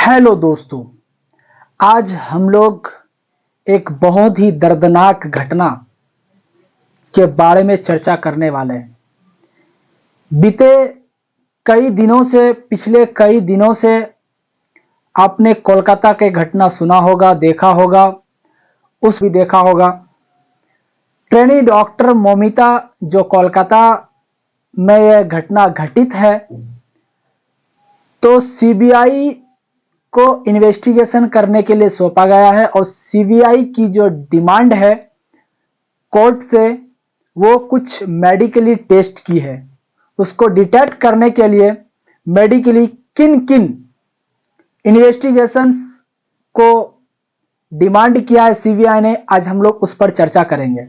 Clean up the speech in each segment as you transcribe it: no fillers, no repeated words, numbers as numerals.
Hello दोस्तों, आज हम लोग एक बहुत ही दर्दनाक घटना के बारे में चर्चा करने वाले हैं। बीते पिछले कई दिनों से आपने कोलकाता के घटना सुना होगा, देखा होगा, उस भी देखा होगा। ट्रेनी डॉक्टर मौमिता जो कोलकाता में यह घटना घटित है, तो सीबीआई को इन्वेस्टिगेशन करने के लिए सौंपा गया है और सीबीआई की जो डिमांड है कोर्ट से, वो कुछ मेडिकली टेस्ट की है। उसको डिटेक्ट करने के लिए मेडिकली किन किन इन्वेस्टिगेशंस को डिमांड किया है सीबीआई ने, आज हम लोग उस पर चर्चा करेंगे।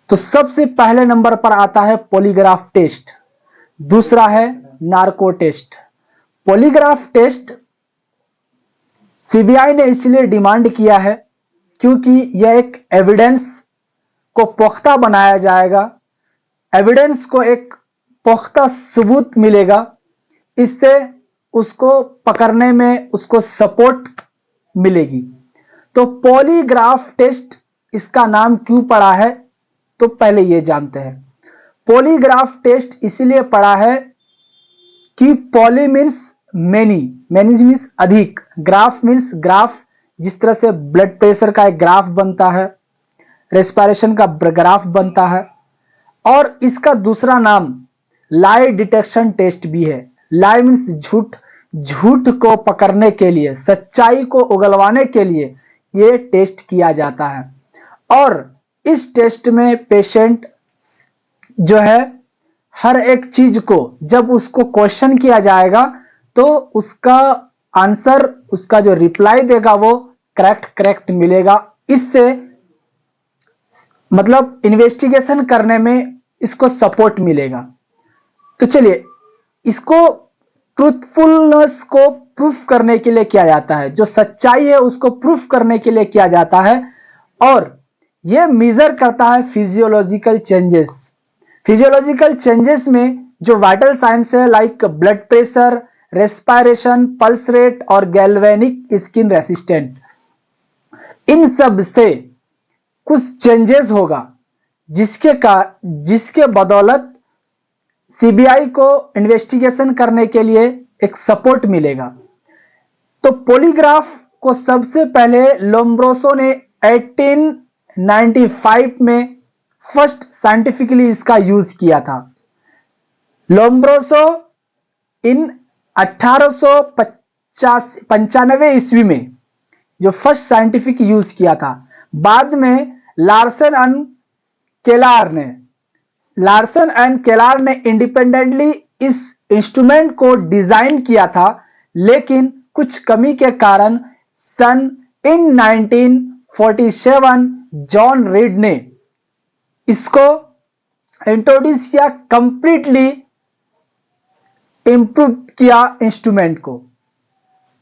तो सबसे पहले नंबर पर आता है पॉलीग्राफ टेस्ट, दूसरा है narco test. Polygraph test CBI ने इसलिए डिमांड किया है क्योंकि यह एक एविडेंस को पुख्ता बनाया जाएगा, एविडेंस को एक पुख्ता सबूत मिलेगा, इससे उसको पकड़ने में उसको सपोर्ट मिलेगी। तो पॉलीग्राफ टेस्ट इसका नाम क्यों पड़ा है, तो पहले ये जानते हैं। पॉलीग्राफ टेस्ट इसलिए पड़ा है कि poly means many, many means अधिक, ग्राफ मीन्स ग्राफ, जिस तरह से ब्लड प्रेशर का एक ग्राफ बनता है, रेस्पिरेशन का ग्राफ बनता है। और इसका दूसरा नाम लाई डिटेक्शन टेस्ट भी है। लाई मीन्स झूठ, झूठ को पकड़ने के लिए, सच्चाई को उगलवाने के लिए ये टेस्ट किया जाता है। और इस टेस्ट में पेशेंट जो है हर एक चीज को जब उसको क्वेश्चन किया जाएगा तो उसका आंसर, उसका जो रिप्लाई देगा वो करेक्ट मिलेगा। इससे मतलब इन्वेस्टिगेशन करने में इसको सपोर्ट मिलेगा। तो चलिए, इसको ट्रूथफुलनेस को प्रूफ करने के लिए किया जाता है, जो सच्चाई है उसको प्रूफ करने के लिए किया जाता है। और यह मेजर करता है फिजियोलॉजिकल चेंजेस। फिजियोलॉजिकल चेंजेस में जो वाइटल साइंस है, like blood pressure, respiration, pulse rate और गैल्वेनिक स्किन रेसिस्टेंट, इन सब से कुछ चेंजेस होगा जिसके बदौलत सीबीआई को इन्वेस्टिगेशन करने के लिए एक सपोर्ट मिलेगा। तो पॉलीग्राफ को सबसे पहले लोम्ब्रोसो ने 1895 में फर्स्ट साइंटिफिकली इसका यूज किया था। लोम्ब्रोसो इन 1895 ईस्वी में जो फर्स्ट साइंटिफिक यूज किया था। बाद में लार्सन एंड केलार ने इंडिपेंडेंटली इस इंस्ट्रूमेंट को डिजाइन किया था, लेकिन कुछ कमी के कारण सन 1947 जॉन रीड ने इसको इंट्रोड्यूस किया, कंप्लीटली इंप्रूव किया इंस्ट्रूमेंट को।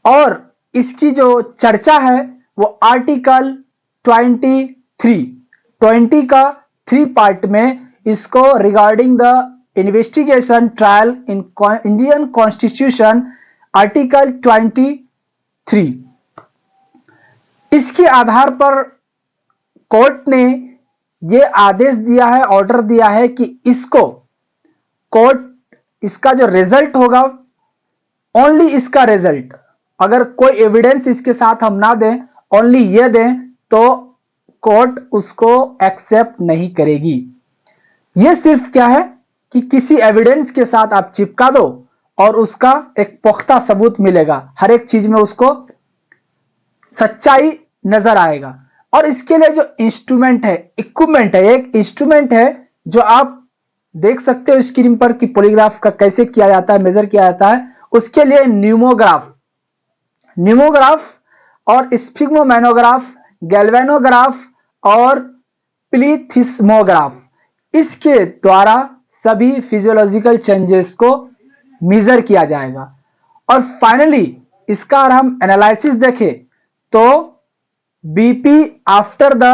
और इसकी जो चर्चा है वो आर्टिकल 20 का 3 पार्ट में इसको regarding the investigation trial in Indian constitution, article 23, इसके आधार पर कोर्ट ने ये आदेश दिया है, ऑर्डर दिया है कि इसका जो रिजल्ट होगा, ओनली इसका रिजल्ट, अगर कोई एविडेंस इसके साथ हम ना दें, ओनली ये दें, तो कोर्ट उसको एक्सेप्ट नहीं करेगी। ये सिर्फ क्या है कि किसी एविडेंस के साथ आप चिपका दो और उसका एक पुख्ता सबूत मिलेगा, हर एक चीज में उसको सच्चाई नजर आएगा। और इसके लिए जो इंस्ट्रूमेंट है, इक्विपमेंट है, एक इंस्ट्रूमेंट है जो आप देख सकते हो स्क्रीन पर कि पॉलीग्राफ का कैसे किया जाता है, मेजर किया जाता है। उसके लिए न्यूमोग्राफ और स्फिग्मोमेनोग्राफ, गैल्वेनोग्राफ और प्लीथिस्मोग्राफ, इसके द्वारा सभी फिजियोलॉजिकल चेंजेस को मेजर किया जाएगा। और फाइनली इसका अगर हम एनालिसिस देखें तो BP after the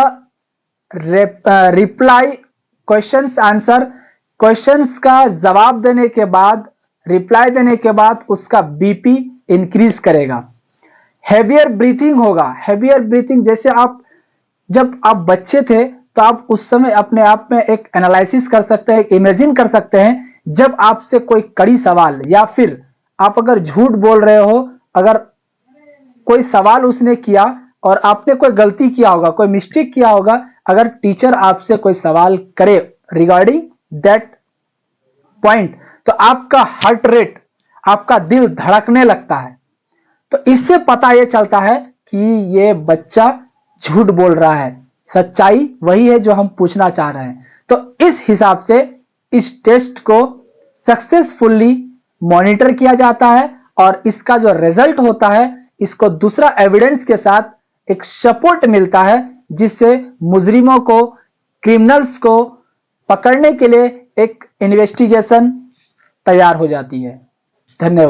reply questions answer, questions का जवाब देने के बाद, रिप्लाई देने के बाद उसका बीपी इंक्रीज करेगा। हैवियर ब्रीथिंग होगा। हैवियर ब्रीथिंग जैसे जब आप बच्चे थे तो आप उस समय अपने आप में एक एनालिसिस कर सकते हैं, इमेजिन कर सकते हैं, जब आपसे कोई कड़ी सवाल या फिर आप अगर झूठ बोल रहे हो, अगर कोई सवाल उसने किया और आपने कोई गलती किया होगा, कोई मिस्टेक किया होगा, अगर टीचर आपसे कोई सवाल करे रिगार्डिंग दैट पॉइंट, तो आपका हार्ट रेट, आपका दिल धड़कने लगता है। तो इससे पता यह चलता है कि ये बच्चा झूठ बोल रहा है, सच्चाई वही है जो हम पूछना चाह रहे हैं। तो इस हिसाब से इस टेस्ट को सक्सेसफुली मॉनिटर किया जाता है और इसका जो रिजल्ट होता है, इसको दूसरा एविडेंस के साथ एक सपोर्ट मिलता है, जिससे मुजरिमों को, क्रिमिनल्स को पकड़ने के लिए एक इन्वेस्टिगेशन तैयार हो जाती है। धन्यवाद।